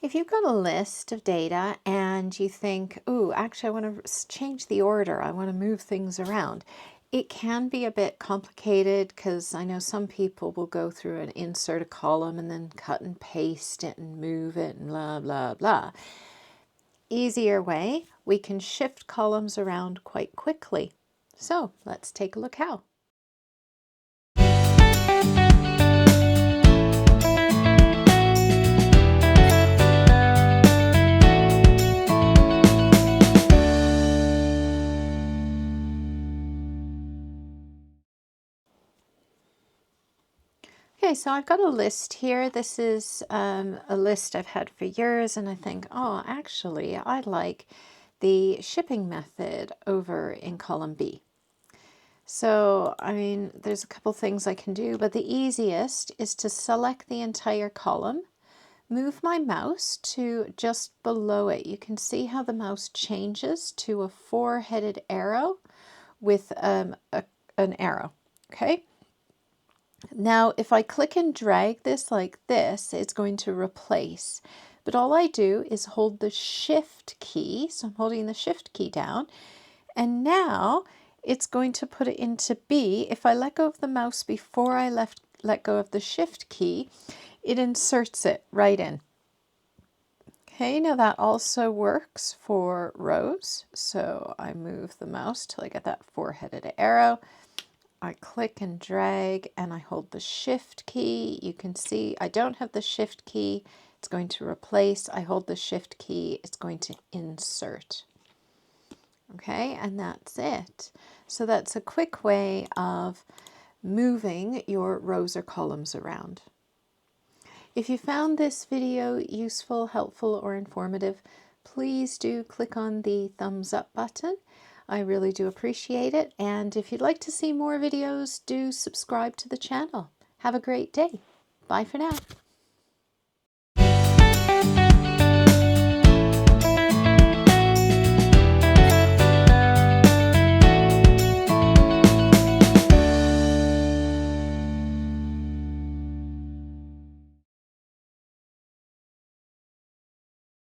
If you've got a list of data and you think, oh, actually I want to change the order, I want to move things around, it can be a bit complicated because I know some people will go through and insert a column and then cut and paste it and move it and blah, blah, blah. Easier way, we can shift columns around quite quickly. So let's take a look how. Okay, so I've got a list here. This is a list I've had for years, and I think, oh, actually, I like the shipping method over in column B. So, I mean, there's a couple things I can do, but the easiest is to select the entire column, move my mouse to just below it. You can see how the mouse changes to a four-headed arrow with an arrow, okay? Now, if I click and drag this like this, it's going to replace. But all I do is hold the Shift key. So I'm holding the Shift key down. And now it's going to put it into B. If I let go of the mouse before I let go of the Shift key, it inserts it right in. Okay, now that also works for rows. So I move the mouse till I get that four-headed arrow. I click and drag and I hold the Shift key. You can see I don't have the Shift key. It's going to replace. I hold the Shift key. It's going to insert. Okay, and that's it. So that's a quick way of moving your rows or columns around. If you found this video useful, helpful, or informative, please do click on the thumbs up button. I really do appreciate it. And if you'd like to see more videos, do subscribe to the channel. Have a great day. Bye for now.